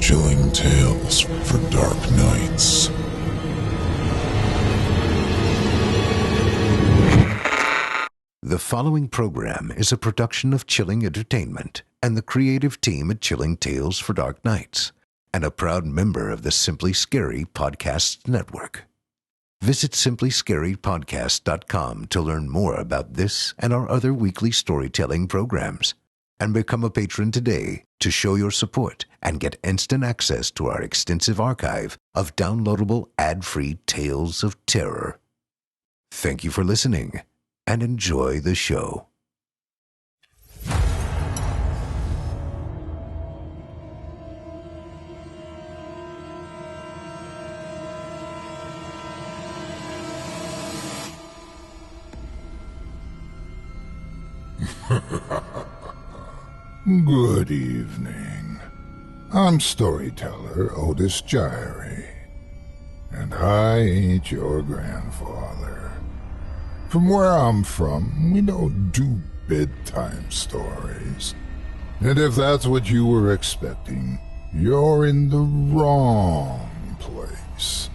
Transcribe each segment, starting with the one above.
Chilling tales for dark nights. The following program is a production of Chilling Entertainment and the creative team at Chilling Tales for Dark Nights, and a proud member of the Simply Scary Podcasts Network. Visit simplyscarypodcast.com to learn more about this and our other weekly storytelling programs, and become a patron today to show your support and get instant access to our extensive archive of downloadable ad-free tales of terror. Thank you for listening, and enjoy the show. Good evening. I'm storyteller Otis Gyrie, and I ain't your grandfather. From where I'm from, we don't do bedtime stories. And if that's what you were expecting, you're in the wrong place.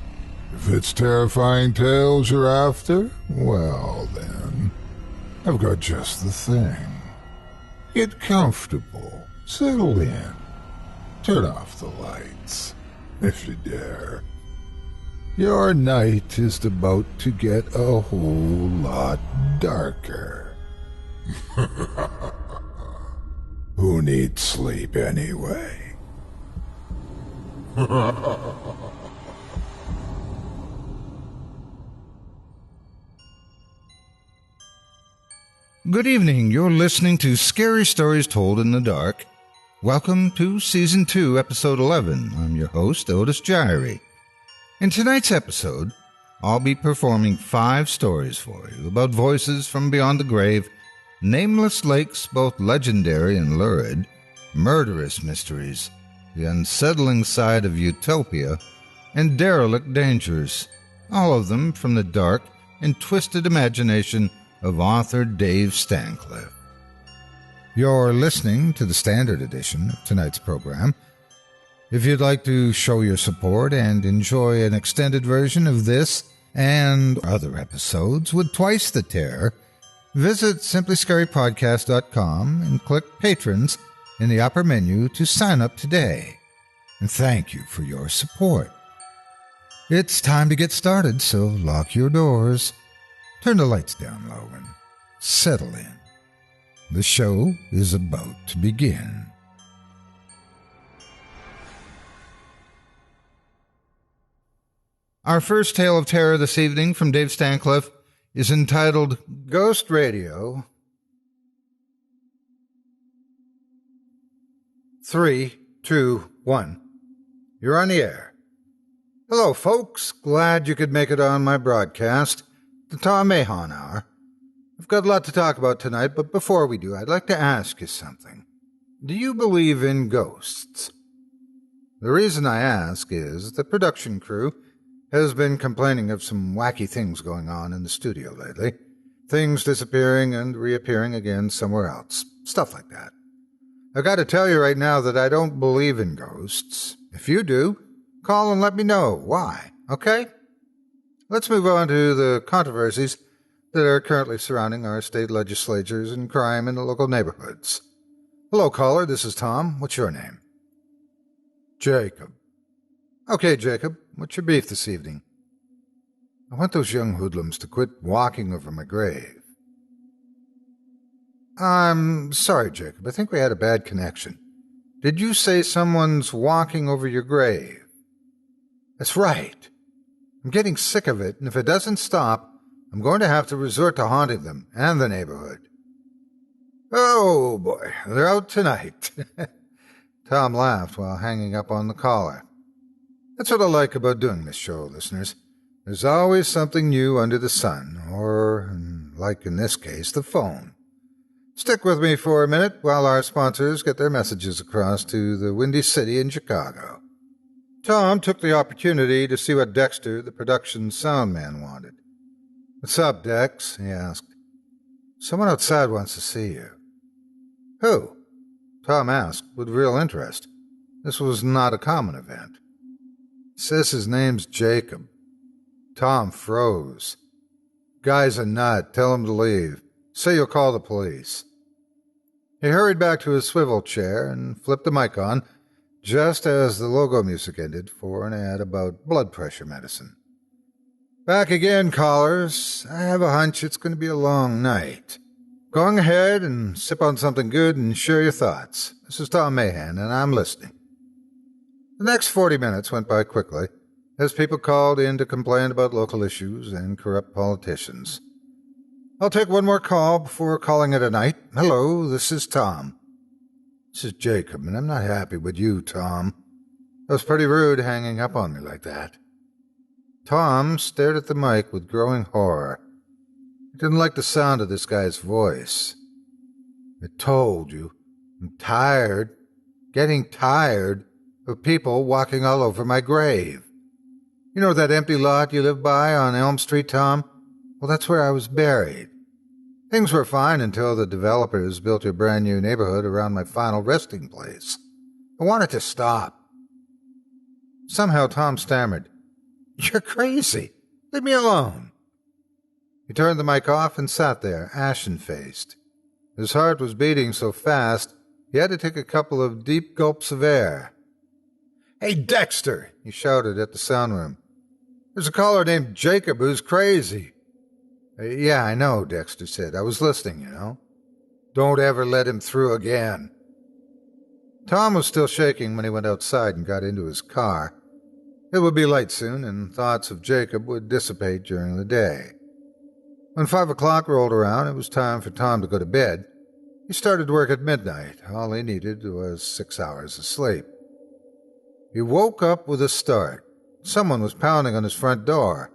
If it's terrifying tales you're after, well then, I've got just the thing. Get comfortable, settle in, turn off the lights, if you dare. Your night is about to get a whole lot darker. Who needs sleep anyway? Good evening. You're listening to Scary Stories Told in the Dark. Welcome to Season 2, Episode 11. I'm your host, Otis Gyrie. In tonight's episode, I'll be performing 5 stories for you about voices from beyond the grave, nameless lakes, both legendary and lurid, murderous mysteries, the unsettling side of utopia, and derelict dangers, all of them from the dark and twisted imagination of author Dave Stancliff. You're listening to the standard edition of tonight's program. If you'd like to show your support and enjoy an extended version of this and other episodes with twice the terror, visit simplyscarypodcast.com and click Patrons in the upper menu to sign up today. And thank you for your support. It's time to get started, so lock your doors, turn the lights down low, and settle in. The show is about to begin. Our first tale of terror this evening from Dave Stancliff is entitled Ghost Radio. 3, 2, 1. You're on the air. Hello, folks. Glad you could make it on my broadcast, the Tom Mahon Hour. I've got a lot to talk about tonight, but before we do, I'd like to ask you something. Do you believe in ghosts? The reason I ask is the production crew has been complaining of some wacky things going on in the studio lately. Things disappearing and reappearing again somewhere else. Stuff like that. I've got to tell you right now that I don't believe in ghosts. If you do, call and let me know why, okay? Let's move on to the controversies that are currently surrounding our state legislatures and crime in the local neighborhoods. Hello, caller. This is Tom. What's your name? Jacob. Okay, Jacob. What's your beef this evening? I want those young hoodlums to quit walking over my grave. I'm sorry, Jacob. I think we had a bad connection. Did you say someone's walking over your grave? That's right. I'm getting sick of it, and if it doesn't stop, I'm going to have to resort to haunting them and the neighborhood. Oh, boy, they're out tonight. Tom laughed while hanging up on the caller. That's what I like about doing this show, listeners. There's always something new under the sun, or, like in this case, the phone. Stick with me for a minute while our sponsors get their messages across to the Windy City in Chicago. Tom took the opportunity to see what Dexter, the production sound man, wanted. "What's up, Dex?" he asked. "Someone outside wants to see you." "Who?" Tom asked with real interest. This was not a common event. Says his name's Jacob. Tom froze. Guy's a nut. Tell him to leave. Say you'll call the police. He hurried back to his swivel chair and flipped the mic on just as the logo music ended for an ad about blood pressure medicine. Back again, callers. I have a hunch it's going to be a long night. Going ahead and sip on something good and share your thoughts. This is Tom Mahan, and I'm listening. The next 40 minutes went by quickly as people called in to complain about local issues and corrupt politicians. I'll take one more call before calling it a night. Hello, this is Tom. This is Jacob, and I'm not happy with you, Tom. That was pretty rude hanging up on me like that. Tom stared at the mic with growing horror. He didn't like the sound of this guy's voice. I told you, I'm tired, getting tired of people walking all over my grave. You know that empty lot you live by on Elm Street, Tom? Well, that's where I was buried. Things were fine until the developers built a brand new neighborhood around my final resting place. I wanted to stop. Somehow Tom stammered, "You're crazy. Leave me alone." He turned the mic off and sat there, ashen-faced. His heart was beating so fast he had to take a couple of deep gulps of air. "Hey, Dexter," he shouted at the sound room. "There's a caller named Jacob who's crazy." "Yeah, I know," Dexter said. "I was listening, you know." "Don't ever let him through again." Tom was still shaking when he went outside and got into his car. It would be light soon, and thoughts of Jacob would dissipate during the day. When 5 o'clock rolled around, it was time for Tom to go to bed. He started work at midnight. All he needed was 6 hours of sleep. He woke up with a start. Someone was pounding on his front door.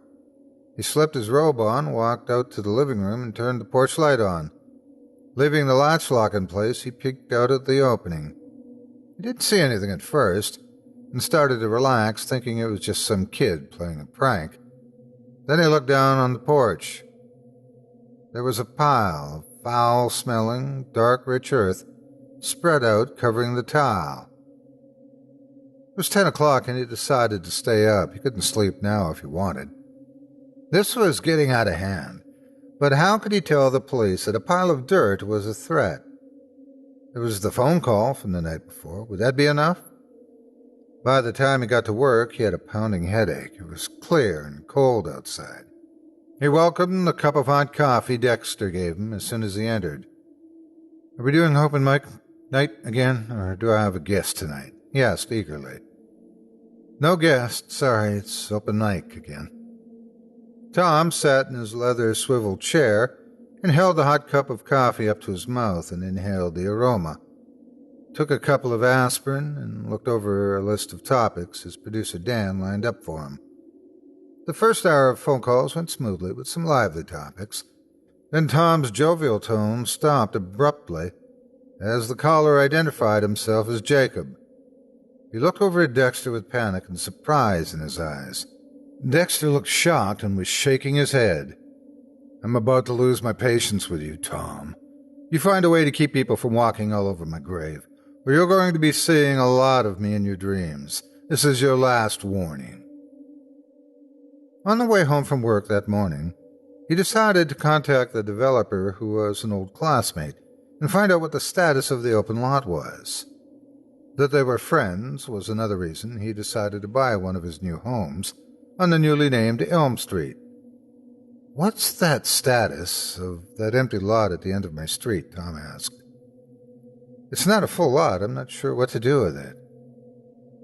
He slipped his robe on, walked out to the living room, and turned the porch light on. Leaving the latch lock in place, he peeked out at the opening. He didn't see anything at first, and started to relax, thinking it was just some kid playing a prank. Then he looked down on the porch. There was a pile of foul-smelling, dark, rich earth spread out, covering the tile. It was 10 o'clock, and he decided to stay up. He couldn't sleep now if he wanted. This was getting out of hand, but how could he tell the police that a pile of dirt was a threat? There was the phone call from the night before. Would that be enough? By the time he got to work, he had a pounding headache. It was clear and cold outside. He welcomed the cup of hot coffee Dexter gave him as soon as he entered. "Are we doing open mic night again, or do I have a guest tonight?" he asked eagerly. "No guest. Sorry, it's open mic again." Tom sat in his leather swivel chair and held the hot cup of coffee up to his mouth and inhaled the aroma. Took a couple of aspirin and looked over a list of topics his producer Dan lined up for him. The first hour of phone calls went smoothly with some lively topics. Then Tom's jovial tone stopped abruptly as the caller identified himself as Jacob. He looked over at Dexter with panic and surprise in his eyes. Dexter looked shocked and was shaking his head. "I'm about to lose my patience with you, Tom. You find a way to keep people from walking all over my grave, or you're going to be seeing a lot of me in your dreams. This is your last warning." On the way home from work that morning, he decided to contact the developer, who was an old classmate, and find out what the status of the open lot was. That they were friends was another reason he decided to buy one of his new homes on the newly named Elm Street. "What's that status of that empty lot at the end of my street?" Tom asked. "It's not a full lot. I'm not sure what to do with it."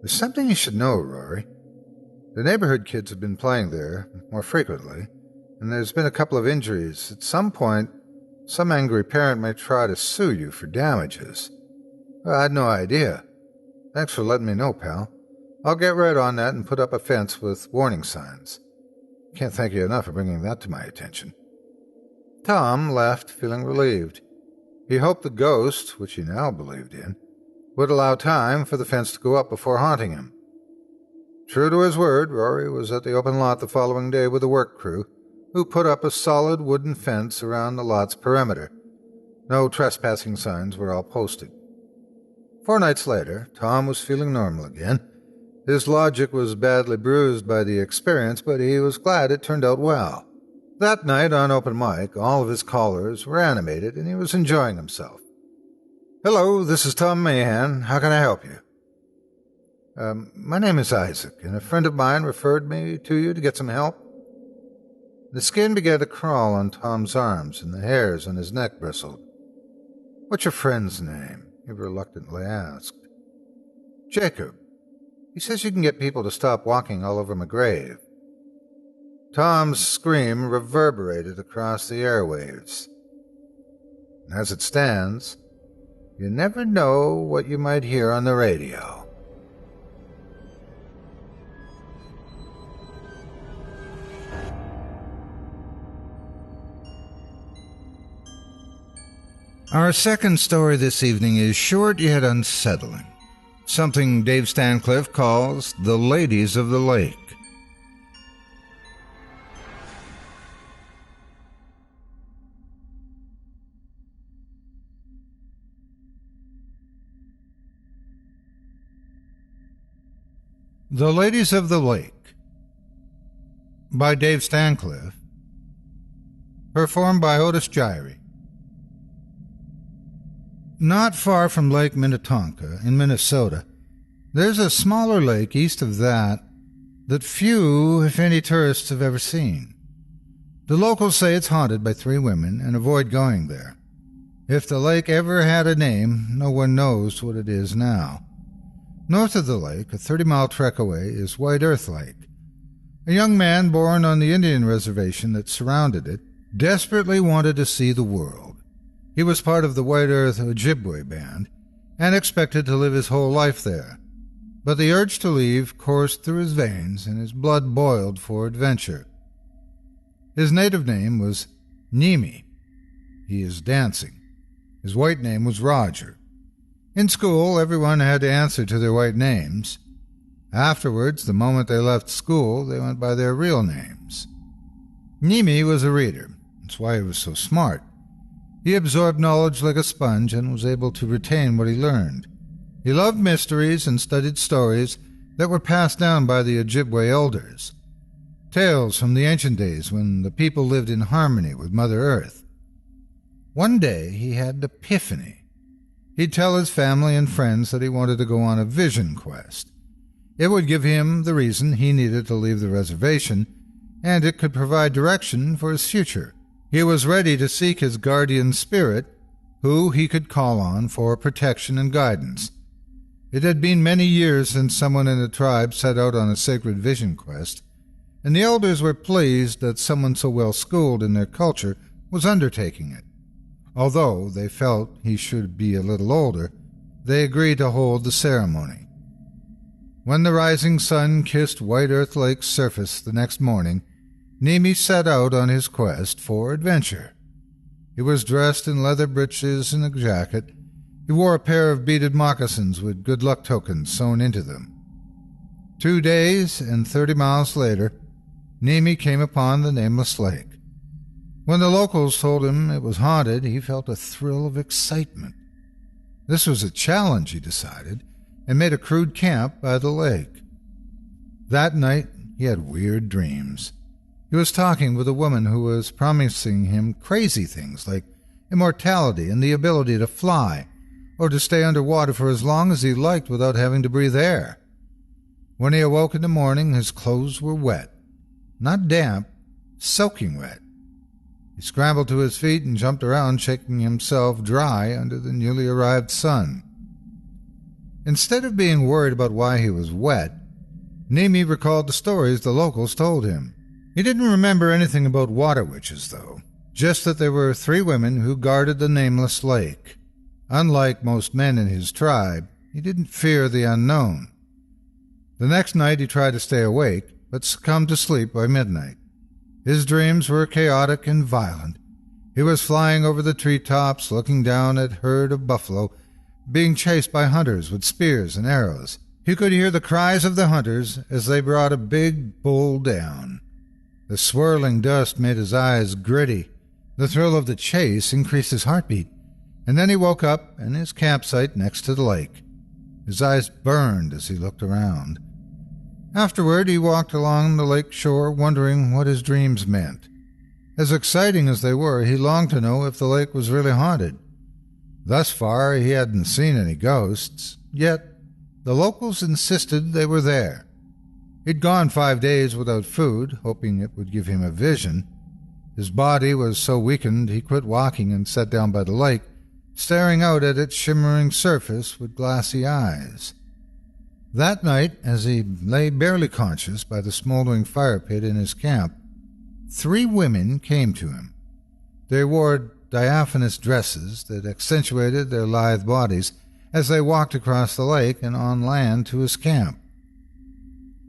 "There's something you should know, Rory. The neighborhood kids have been playing there more frequently, and there's been a couple of injuries. At some point, some angry parent may try to sue you for damages." "Well, I had no idea. Thanks for letting me know, pal. I'll get right on that and put up a fence with warning signs. Can't thank you enough for bringing that to my attention." Tom left, feeling relieved. He hoped the ghost, which he now believed in, would allow time for the fence to go up before haunting him. True to his word, Rory was at the open lot the following day with a work crew, who put up a solid wooden fence around the lot's perimeter. No trespassing signs were all posted. 4 nights later, Tom was feeling normal again. His logic was badly bruised by the experience, but he was glad it turned out well. That night on open mic, all of his callers were animated, and he was enjoying himself. "Hello, this is Tom Mahan. How can I help you?" My name is Isaac, and a friend of mine referred me to you to get some help." The skin began to crawl on Tom's arms, and the hairs on his neck bristled. "What's your friend's name?" he reluctantly asked. "Jacob. He says you can get people to stop walking all over my grave." Tom's scream reverberated across the airwaves. As it stands, you never know what you might hear on the radio. Our second story this evening is short yet unsettling. Something Dave Stancliff calls the Ladies of the Lake. The Ladies of the Lake by Dave Stancliff, performed by Otis Gyrie. Not far from Lake Minnetonka in Minnesota, there's a smaller lake east of that few, if any, tourists have ever seen. The locals say it's haunted by 3 women and avoid going there. If the lake ever had a name, no one knows what it is now. North of the lake, a 30-mile trek away, is White Earth Lake. A young man born on the Indian reservation that surrounded it desperately wanted to see the world. He was part of the White Earth Ojibwe band and expected to live his whole life there. But the urge to leave coursed through his veins and his blood boiled for adventure. His native name was Nimi. He is dancing. His white name was Roger. In school, everyone had to answer to their white names. Afterwards, the moment they left school, they went by their real names. Nimi was a reader. That's why he was so smart. He absorbed knowledge like a sponge and was able to retain what he learned. He loved mysteries and studied stories that were passed down by the Ojibwe elders. Tales from the ancient days when the people lived in harmony with Mother Earth. One day he had an epiphany. He'd tell his family and friends that he wanted to go on a vision quest. It would give him the reason he needed to leave the reservation, and it could provide direction for his future. He was ready to seek his guardian spirit, who he could call on for protection and guidance. It had been many years since someone in the tribe set out on a sacred vision quest, and the elders were pleased that someone so well schooled in their culture was undertaking it. Although they felt he should be a little older, they agreed to hold the ceremony. When the rising sun kissed White Earth Lake's surface the next morning, Nimi set out on his quest for adventure. He was dressed in leather breeches and a jacket. He wore a pair of beaded moccasins with good luck tokens sewn into them. 2 days and 30 miles later, Nimi came upon the nameless lake. When the locals told him it was haunted, he felt a thrill of excitement. This was a challenge, he decided, and made a crude camp by the lake. That night, he had weird dreams. He was talking with a woman who was promising him crazy things like immortality and the ability to fly, or to stay underwater for as long as he liked without having to breathe air. When he awoke in the morning, his clothes were wet. Not damp, soaking wet. He scrambled to his feet and jumped around, shaking himself dry under the newly arrived sun. Instead of being worried about why he was wet, Nimi recalled the stories the locals told him. He didn't remember anything about water witches, though, just that there were 3 women who guarded the nameless lake. Unlike most men in his tribe, he didn't fear the unknown. The next night he tried to stay awake, but succumbed to sleep by midnight. His dreams were chaotic and violent. He was flying over the treetops, looking down at a herd of buffalo, being chased by hunters with spears and arrows. He could hear the cries of the hunters as they brought a big bull down. The swirling dust made his eyes gritty. The thrill of the chase increased his heartbeat, and then he woke up in his campsite next to the lake. His eyes burned as he looked around. Afterward, he walked along the lake shore, wondering what his dreams meant. As exciting as they were, he longed to know if the lake was really haunted. Thus far, he hadn't seen any ghosts, yet the locals insisted they were there. He'd gone 5 days without food, hoping it would give him a vision. His body was so weakened he quit walking and sat down by the lake, staring out at its shimmering surface with glassy eyes. That night, as he lay barely conscious by the smoldering fire pit in his camp, 3 women came to him. They wore diaphanous dresses that accentuated their lithe bodies as they walked across the lake and on land to his camp.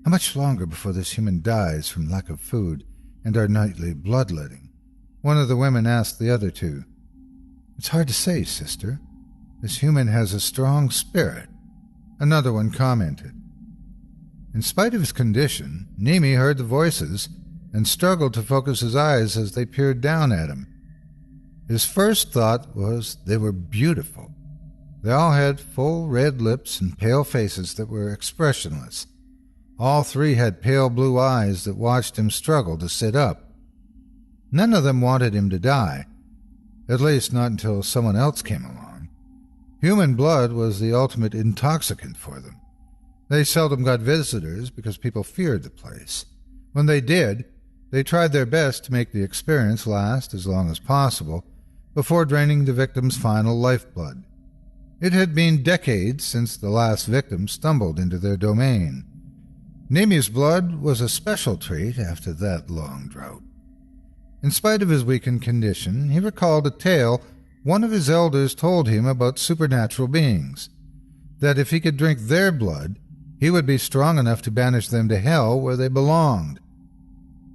How much longer before this human dies from lack of food and our nightly bloodletting? One of the women asked the other 2. It's hard to say, sister. This human has a strong spirit, another one commented. In spite of his condition, Nemi heard the voices and struggled to focus his eyes as they peered down at him. His first thought was they were beautiful. They all had full red lips and pale faces that were expressionless. All 3 had pale blue eyes that watched him struggle to sit up. None of them wanted him to die, at least not until someone else came along. Human blood was the ultimate intoxicant for them. They seldom got visitors because people feared the place. When they did, they tried their best to make the experience last as long as possible before draining the victim's final lifeblood. It had been decades since the last victim stumbled into their domain. Nemi's blood was a special treat after that long drought. In spite of his weakened condition, he recalled a tale one of his elders told him about supernatural beings, that if he could drink their blood, he would be strong enough to banish them to hell where they belonged.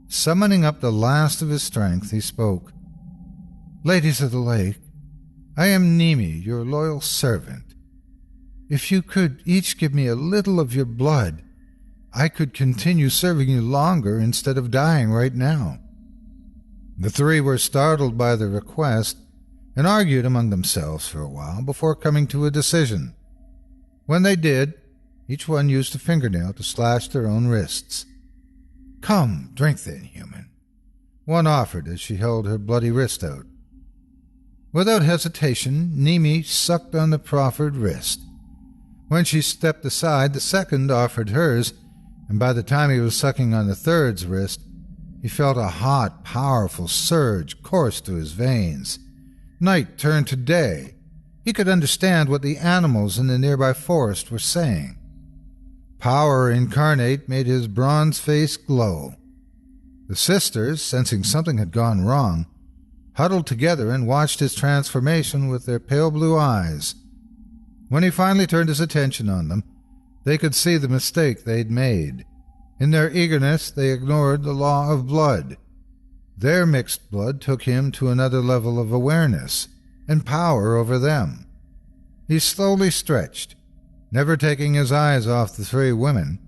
Summoning up the last of his strength, he spoke. Ladies of the lake, I am Nemi, your loyal servant. If you could each give me a little of your blood, I could continue serving you longer instead of dying right now. The 3 were startled by the request and argued among themselves for a while before coming to a decision. When they did, each one used a fingernail to slash their own wrists. Come, drink then, human. One offered as she held her bloody wrist out. Without hesitation, Nemi sucked on the proffered wrist. When she stepped aside, the second offered hers, and by the time he was sucking on the third's wrist, he felt a hot, powerful surge course through his veins. Night turned to day. He could understand what the animals in the nearby forest were saying. Power incarnate made his bronze face glow. The sisters, sensing something had gone wrong, huddled together and watched his transformation with their pale blue eyes. When he finally turned his attention on them, they could see the mistake they'd made. In their eagerness, they ignored the law of blood. Their mixed blood took him to another level of awareness and power over them. He slowly stretched, never taking his eyes off the 3 women.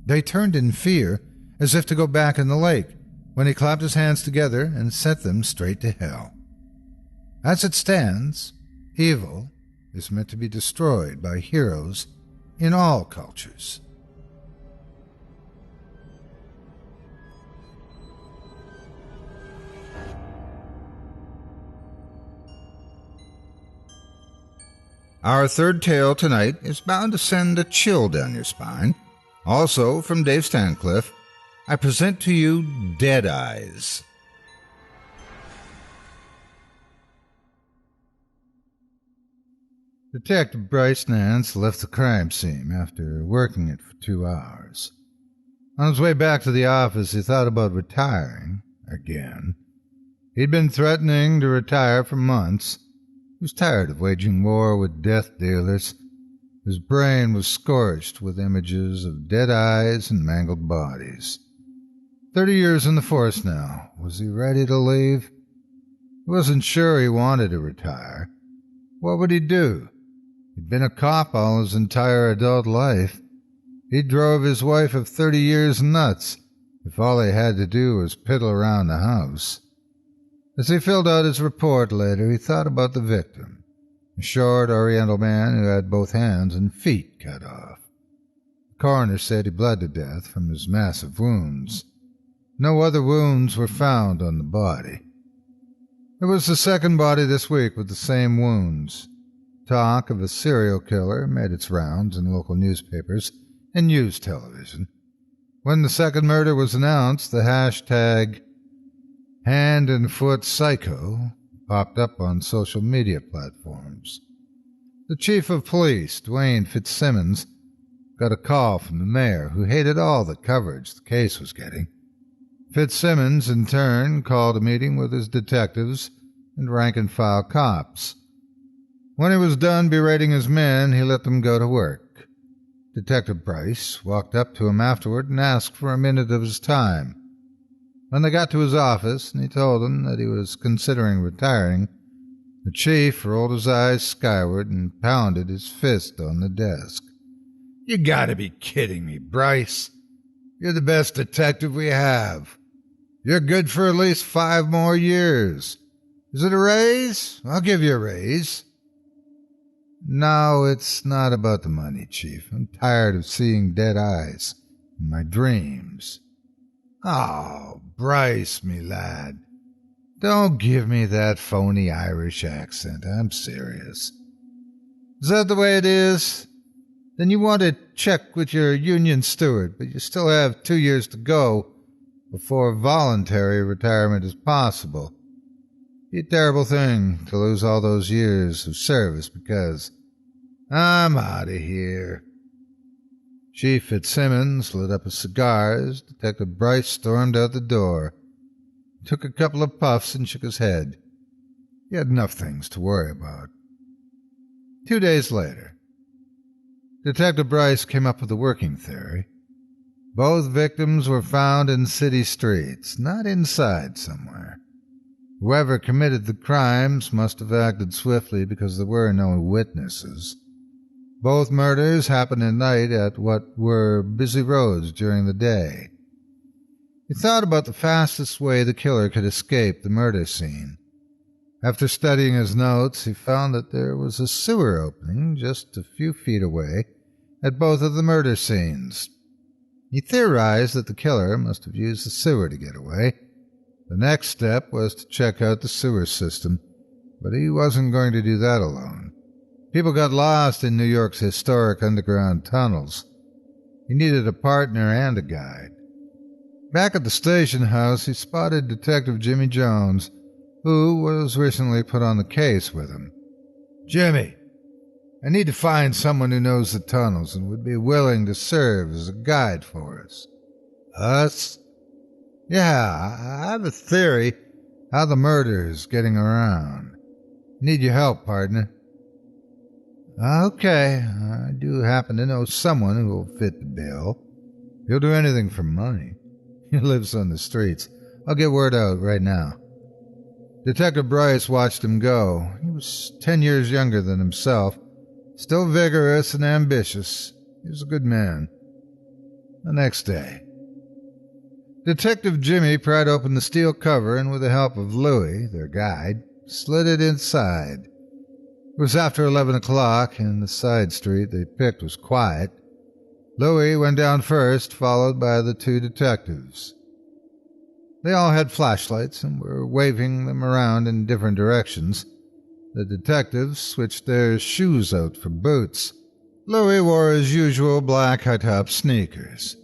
They turned in fear, as if to go back in the lake, when he clapped his hands together and sent them straight to hell. As it stands, evil is meant to be destroyed by heroes in all cultures. Our third tale tonight is bound to send a chill down your spine. Also, from Dave Stancliff, I present to you Dead Eyes. Detective Bryce Nance left the crime scene after working it for 2 hours. On his way back to the office, he thought about retiring again. He'd been threatening to retire for months. He was tired of waging war with death dealers. His brain was scorched with images of dead eyes and mangled bodies. 30 years in the force now. Was he ready to leave? He wasn't sure he wanted to retire. What would he do? He'd been a cop all his entire adult life. He drove his wife of 30 years nuts if all he had to do was piddle around the house. As he filled out his report later, he thought about the victim. a short Oriental man who had both hands and feet cut off. The coroner said he bled to death from his massive wounds. No other wounds were found on the body. It was the second body this week with the same wounds. Talk of a serial killer made its rounds in local newspapers and news television. When the second murder was announced, the hashtag hand and foot psycho popped up on social media platforms. The chief of police, Dwayne Fitzsimmons, got a call from the mayor, who hated all the coverage the case was getting. Fitzsimmons, in turn, called a meeting with his detectives and rank-and-file cops. When he was done berating his men, he let them go to work. Detective Bryce walked up to him afterward and asked for a minute of his time. When they got to his office and he told them that he was considering retiring, the chief rolled his eyes skyward and pounded his fist on the desk. "You gotta be kidding me, Bryce. You're the best detective we have. You're good for at least 5 more years. Is it a raise? I'll give you a raise." "No, it's not about the money, Chief. I'm tired of seeing dead eyes in my dreams." "Oh, Bryce, me lad. Don't give me that phony Irish accent. I'm serious." "Is that the way it is? Then you want to check with your union steward, but you still have 2 years to go before voluntary retirement is possible. Be a terrible thing to lose all those years of service because I'm out of here." Chief Fitzsimmons lit up his cigars. Detective Bryce stormed out the door. He took a couple of puffs and shook his head. He had enough things to worry about. 2 days later, Detective Bryce came up with a working theory. Both victims were found in city streets, not inside somewhere. Whoever committed the crimes must have acted swiftly because there were no witnesses. Both murders happened at night at what were busy roads during the day. He thought about the fastest way the killer could escape the murder scene. After studying his notes, he found that there was a sewer opening just a few feet away at both of the murder scenes. He theorized that the killer must have used the sewer to get away. The next step was to check out the sewer system, but he wasn't going to do that alone. People got lost in New York's historic underground tunnels. He needed a partner and a guide. Back at the station house, he spotted Detective Jimmy Jones, who was recently put on the case with him. "Jimmy, I need to find someone who knows the tunnels and would be willing to serve as a guide for us." "Us?" "Yeah, I have a theory how the murder's getting around. Need your help, partner." "Okay, I do happen to know someone who will fit the bill. He'll do anything for money. He lives on the streets. I'll get word out right now." Detective Bryce watched him go. He was 10 years younger than himself, still vigorous and ambitious. He was a good man. The next day, Detective Jimmy pried open the steel cover and, with the help of Louis, their guide, slid it inside. It was after 11 o'clock, and the side street they picked was quiet. Louis went down first, followed by the 2 detectives. They all had flashlights and were waving them around in different directions. The detectives switched their shoes out for boots. Louis wore his usual black high-top sneakers.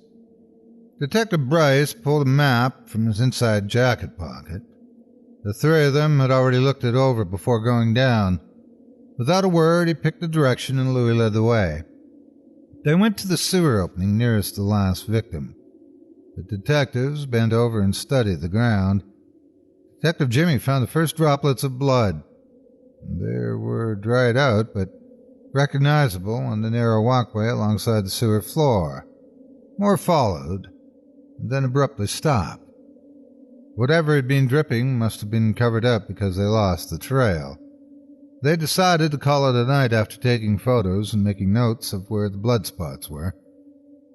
Detective Bryce pulled a map from his inside jacket pocket. The 3 of them had already looked it over before going down. Without a word, he picked a direction and Louis led the way. They went to the sewer opening nearest the last victim. The detectives bent over and studied the ground. Detective Jimmy found the first droplets of blood. They were dried out, but recognizable on the narrow walkway alongside the sewer floor. More followed, and then abruptly stopped. Whatever had been dripping must have been covered up because they lost the trail. They decided to call it a night after taking photos and making notes of where the blood spots were.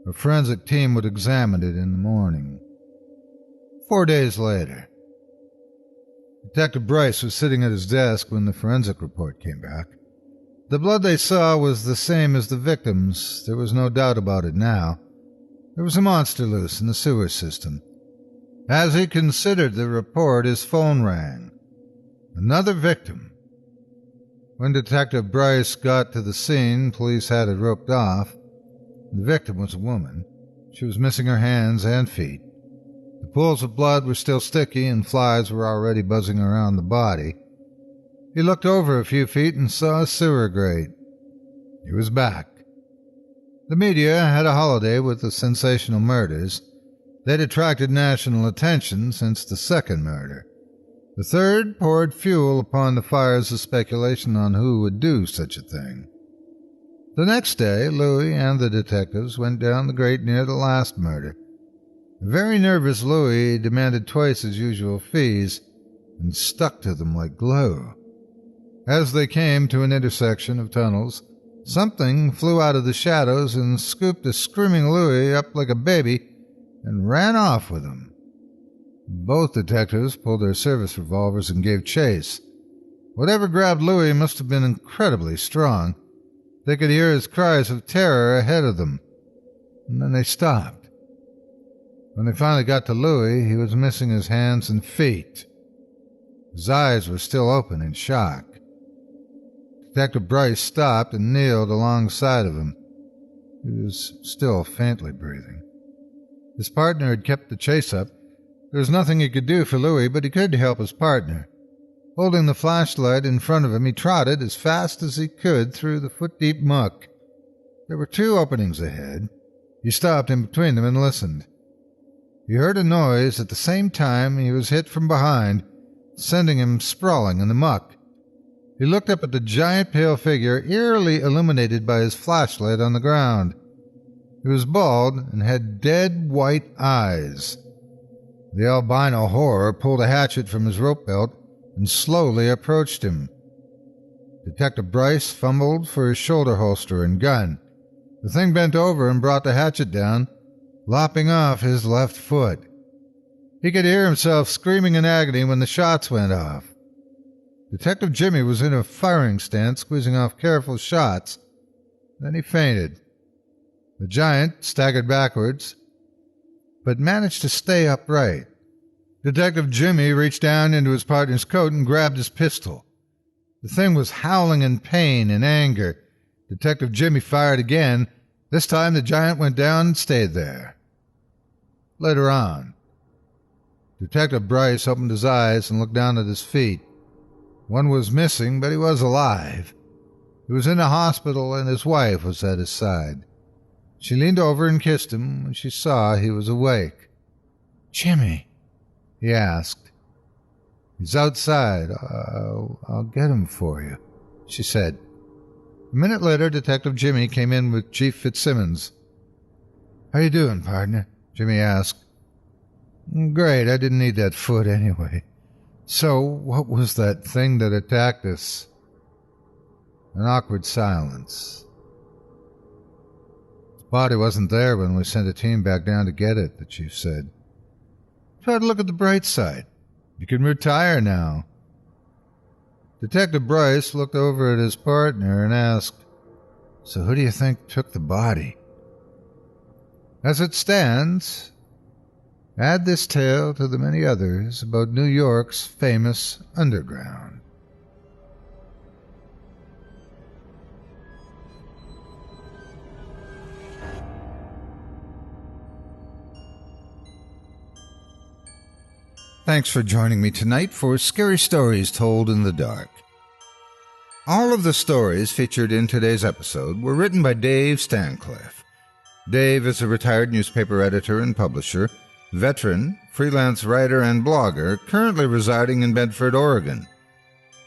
A forensic team would examine it in the morning. 4 days later, Detective Bryce was sitting at his desk when the forensic report came back. The blood they saw was the same as the victims. There was no doubt about it now. There was a monster loose in the sewer system. As he considered the report, his phone rang. Another victim. When Detective Bryce got to the scene, police had it roped off. The victim was a woman. She was missing her hands and feet. The pools of blood were still sticky and flies were already buzzing around the body. He looked over a few feet and saw a sewer grate. He was back. The media had a holiday with the sensational murders. They'd attracted national attention since the second murder. The third poured fuel upon the fires of speculation on who would do such a thing. The next day, Louis and the detectives went down the grate near the last murder. A very nervous Louis demanded twice his usual fees and stuck to them like glue. As they came to an intersection of tunnels, something flew out of the shadows and scooped a screaming Louis up like a baby and ran off with him. Both detectives pulled their service revolvers and gave chase. Whatever grabbed Louis must have been incredibly strong. They could hear his cries of terror ahead of them. And then they stopped. When they finally got to Louis, he was missing his hands and feet. His eyes were still open in shock. Detective Bryce stopped and kneeled alongside of him. He was still faintly breathing. His partner had kept the chase up. There was nothing he could do for Louis, but he could help his partner. Holding the flashlight in front of him, he trotted as fast as he could through the foot-deep muck. There were two openings ahead. He stopped in between them and listened. He heard a noise at the same time he was hit from behind, sending him sprawling in the muck. He looked up at the giant pale figure, eerily illuminated by his flashlight on the ground. He was bald and had dead white eyes. The albino horror pulled a hatchet from his rope belt and slowly approached him. Detective Bryce fumbled for his shoulder holster and gun. The thing bent over and brought the hatchet down, lopping off his left foot. He could hear himself screaming in agony when the shots went off. Detective Jimmy was in a firing stance, squeezing off careful shots. Then he fainted. The giant staggered backwards, but managed to stay upright. Detective Jimmy reached down into his partner's coat and grabbed his pistol. The thing was howling in pain and anger. Detective Jimmy fired again. This time the giant went down and stayed there. Later on, Detective Bryce opened his eyes and looked down at his feet. One was missing, but he was alive. He was in a hospital and his wife was at his side. She leaned over and kissed him when she saw he was awake. "Jimmy?" he asked. "He's outside. I'll get him for you," she said. A minute later, Detective Jimmy came in with Chief Fitzsimmons. "How you doing, partner?" Jimmy asked. "Great. I didn't need that foot anyway. So, what was that thing that attacked us?" An awkward silence. "The body wasn't there when we sent a team back down to get it," the chief said. "Try to look at the bright side. You can retire now." Detective Bryce looked over at his partner and asked, "So who do you think took the body?" As it stands, add this tale to the many others about New York's famous underground. Thanks for joining me tonight for Scary Stories Told in the Dark. All of the stories featured in today's episode were written by Dave Stancliff. Dave is a retired newspaper editor and publisher, veteran, freelance writer, and blogger currently residing in Bedford, Oregon.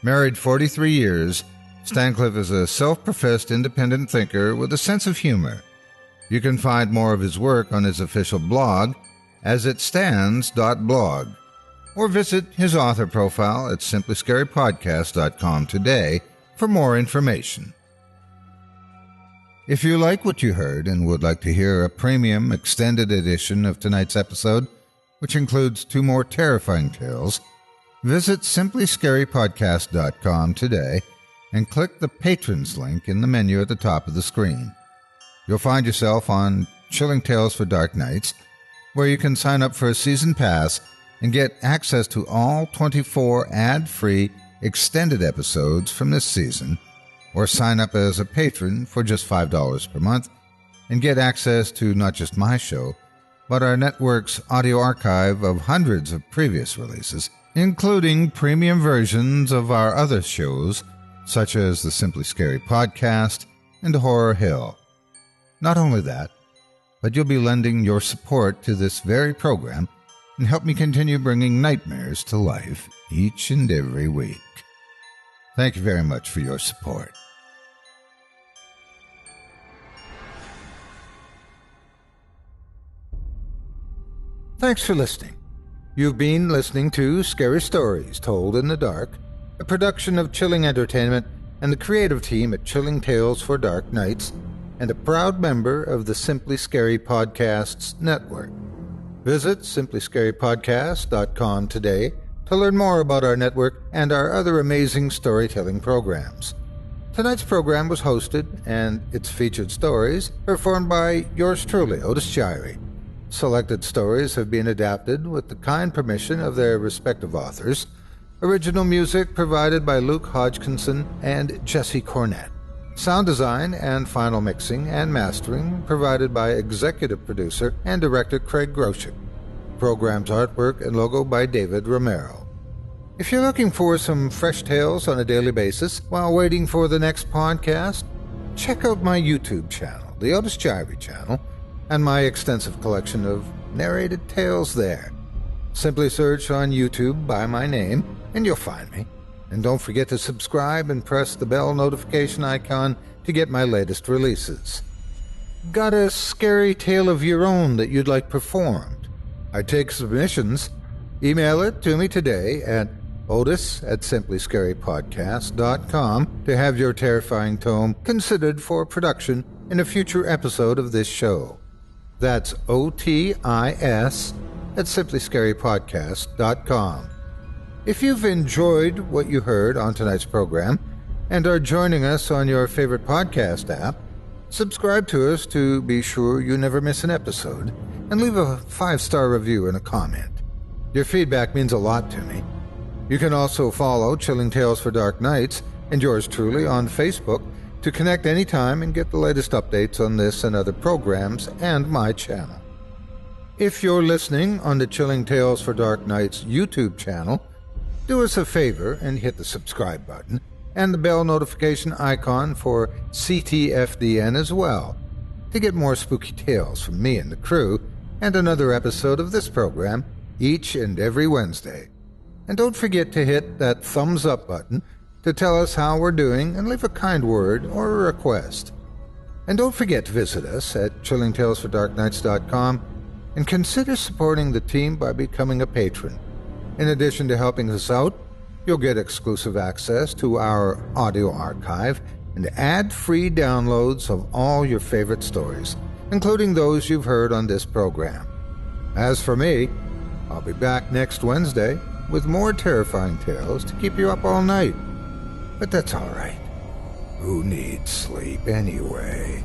Married 43 years, Stancliff is a self-professed independent thinker with a sense of humor. You can find more of his work on his official blog, asitstands.blog, or visit his author profile at simplyscarypodcast.com today for more information. If you like what you heard and would like to hear a premium extended edition of tonight's episode, which includes 2 more terrifying tales, visit simplyscarypodcast.com today and click the Patrons link in the menu at the top of the screen. You'll find yourself on Chilling Tales for Dark Nights, where you can sign up for a season pass and get access to all 24 ad-free extended episodes from this season, or sign up as a patron for just $5 per month and get access to not just my show, but our network's audio archive of hundreds of previous releases, including premium versions of our other shows, such as the Simply Scary Podcast and Horror Hill. Not only that, but you'll be lending your support to this very program and help me continue bringing nightmares to life each and every week. Thank you very much for your support. Thanks for listening. You've been listening to Scary Stories Told in the Dark, a production of Chilling Entertainment and the creative team at Chilling Tales for Dark Nights, and a proud member of the Simply Scary Podcasts network. Visit simplyscarypodcast.com today to learn more about our network and our other amazing storytelling programs. Tonight's program was hosted, and its featured stories performed by yours truly, Otis Gyrie. Selected stories have been adapted with the kind permission of their respective authors. Original music provided by Luke Hodgkinson and Jesse Cornett. Sound design and final mixing and mastering provided by executive producer and director Craig Groshek. Program's artwork and logo by David Romero. If you're looking for some fresh tales on a daily basis while waiting for the next podcast, check out my YouTube channel, the Otis Gyrie channel, and my extensive collection of narrated tales there. Simply search on YouTube by my name, and you'll find me. And don't forget to subscribe and press the bell notification icon to get my latest releases. Got a scary tale of your own that you'd like performed? I take submissions. Email it to me today at otis@simplyscarypodcast.com to have your terrifying tome considered for production in a future episode of this show. That's otis@simplyscarypodcast.com. If you've enjoyed what you heard on tonight's program and are joining us on your favorite podcast app, subscribe to us to be sure you never miss an episode, and leave a 5-star review and a comment. Your feedback means a lot to me. You can also follow Chilling Tales for Dark Nights and yours truly on Facebook to connect anytime and get the latest updates on this and other programs and my channel. If you're listening on the Chilling Tales for Dark Nights YouTube channel, do us a favor and hit the subscribe button and the bell notification icon for CTFDN as well to get more spooky tales from me and the crew and another episode of this program each and every Wednesday. And don't forget to hit that thumbs up button to tell us how we're doing and leave a kind word or a request. And don't forget to visit us at chillingtalesfordarknights.com and consider supporting the team by becoming a patron. In addition to helping us out, you'll get exclusive access to our audio archive and ad-free downloads of all your favorite stories, including those you've heard on this program. As for me, I'll be back next Wednesday with more terrifying tales to keep you up all night. But that's all right. Who needs sleep anyway?